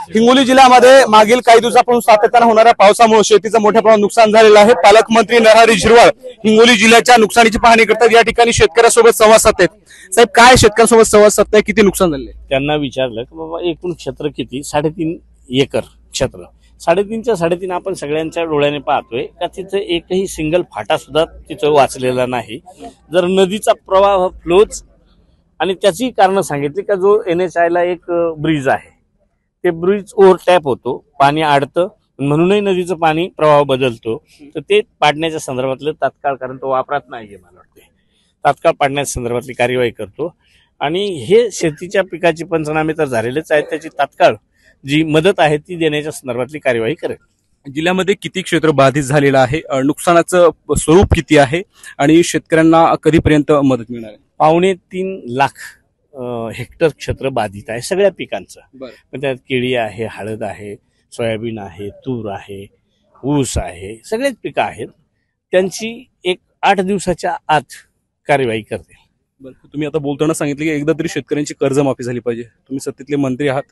हिंगोली जिल्ह्यामध्ये मागील काही दिवसापासून सातत्याने होणाऱ्या पावसामुळे शेतीचं मोठ्या प्रमाणात नुकसान झालेलं आहे। पालकमंत्री नरहरी झिरवाळ हिंगोली जिल्ह्याच्या नुकसानीची पाहणी करतात। या ठिकाणी शेतकऱ्यांसोबत संवाद साधतात। साहेब, काय शेतकऱ्यांसोबत संवाद साधताय? किती नुकसान झाले? त्यांना विचारलं की बाबा एकूण क्षेत्र किती? 3.5 एकर क्षेत्र। 3.5च्या 3.5 आपण सगळ्यांच्या डोळ्याने पाहतोय का तिथे एकही सिंगल फाटा सुद्धा तिथे वाचलेला नाही। जर नदीचा प्रवाह फ्लोच आणि त्याची कारण सांगितली का जो NHI ला एक ब्रिज आहे ते ब्रिज ओव्हरटॅप होतो, पाणी अडतं, म्हणूनही नदीचं पाणी प्रवाह बदलतो। तर ते पाडण्याच्या संदर्भातलं तात्काळ, कारण तो वापरात नाहीये, मला वाटते तात्काळ पाडण्याच्या संदर्भातली कार्यवाही करतो। आणि हे शेतीच्या पिकाची पंचनामे तर झालेलेच आहेत, त्याची तात्काळ जी मदत आहे ती देण्याच्या संदर्भातली कार्यवाही करेल। जिल्ह्यामध्ये किती क्षेत्र बाधित झालेलं आहे, नुकसानाचं स्वरूप किती आहे आणि शेतकऱ्यांना कधीपर्यंत मदत मिळणार आहे? 2.25 लाख हेक्टर क्षेत्र बाधित आहे सगळ्या पिकांचं। त्यात केळी आहे, हळद आहे, सोयाबीन आहे, तूर आहे, ऊस आहे, सगळेच पिकं आहेत। त्यांची एक 8 दिवसाच्या आत कार्यवाही करते। तुम्ही आता बोलताना सांगितले की एकदा तरी शेतकऱ्यांची कर्जमाफी झाली पाहिजे। तुम्ही सत्तेतले मंत्री आहात,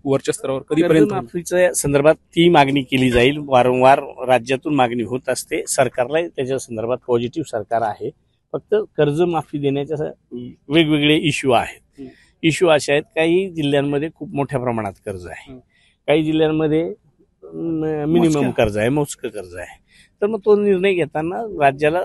वरच्या स्तरावर कधीपर्यंत माफीच्या संदर्भात ती मागणी केली जाईल। वारंवार राज्यातून मागणी होत असते, सरकारला त्याच्या संदर्भात पॉझिटिव्ह सरकार आहे। फक्त कर्जमाफी देण्याच्या वेगवेगळे इश्यू आहेत। इश्यू असे आहेत, काही जिल्ह्यांमध्ये खूप मोठ्या प्रमाणात कर्ज आहे, काही जिल्ह्यांमध्ये मिनिमम कर्ज आहे, मोजकं कर्ज आहे। तर मग तो निर्णय घेताना राज्याला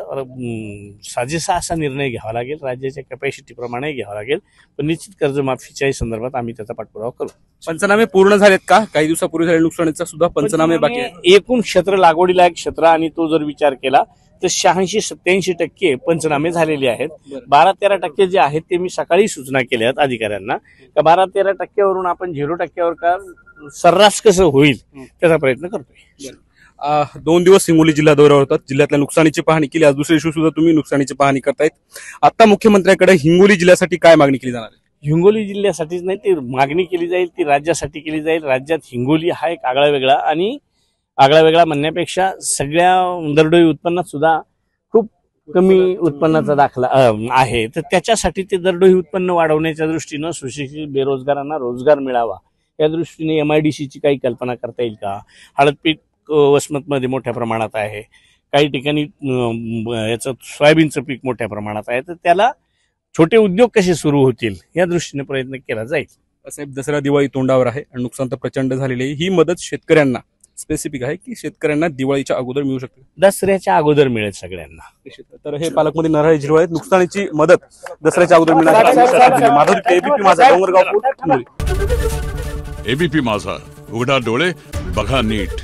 साजेसा असा निर्णय घ्यावा लागेल, राज्याच्या कॅपॅसिटी प्रमाणे घ्यावा लागेल। पण निश्चित कर्जमाफीच्या संदर्भात आम्ही त्याचा पाठपुरावा करू। पंचनामे पूर्ण झालेत का? काही दिवसापूर्वी झालेल्या नुकसानीचा सुद्धा पंचनामे बाकी आहे। एकूण क्षेत्र लागवडीला एक क्षेत्र आणि तो जर विचार केला तर 86-87% पंचनामे झालेले आहेत। 12-13% जे आहेत ते मी सकाळी सूचना केल्या आहेत अधिकाऱ्यांना का 12-13%वरून आपण 0%वर का सर्रास कसं होईल त्याचा प्रयत्न करतोय। 2 दिवस हिंगोली जिल्हा दौऱ्यावर होतात, जिल्ह्यातल्या नुकसानीची पाहणी केली। आज दुसऱ्या दिवशी सुद्धा तुम्ही नुकसानीची पाहणी करतायत। आता मुख्यमंत्र्यांकडे हिंगोली जिल्ह्यासाठी काय मागणी केली जाणार आहे? हिंगोली जिल्ह्यासाठीच नाही, ती मागणी केली जाईल, ती राज्यासाठी केली जाईल। राज्यात हिंगोली हा एक आगळा वेगळा, आणि आगळा वेगळा म्हणण्यापेक्षा सगळ्या दरडोई उत्पन्नात सुद्धा खूप कमी उत्पन्नाचा दाखला आहे। तर त्याच्यासाठी ते दरडोई उत्पन्न वाढवण्याच्या दृष्टीनं सुशिक्षित बेरोजगारांना रोजगार मिळावा या दृष्टीने MIDCची काही कल्पना करता येईल का? हळद पीक वसमतमध्ये मोठ्या प्रमाणात आहे, काही ठिकाणी याचं सोयाबीनचं पीक मोठ्या प्रमाणात आहे। तर त्याला छोटे उद्योग कसे सुरू होतील या दृष्टीने प्रयत्न केला जाईल। साहेब, दसरा दिवाळी तोंडावर आहे आणि नुकसान तर प्रचंड झालेले आहे। ही मदत शेतकऱ्यांना स्पेसिफिक आहे की शेतकऱ्यांना दिवाळीच्या अगोदर मिळू शकते? दसऱ्याच्या अगोदर मिळेल सगळ्यांना। तर हे पालकमंत्री नरहरी झिरवाळ आहेत। नुकसानीची मदत दसऱ्याच्या अगोदर मिळणार। ABP माझा, डोंगरगाव, हिंगोली। ABP माझा, उघडा डोळे बघा नीट।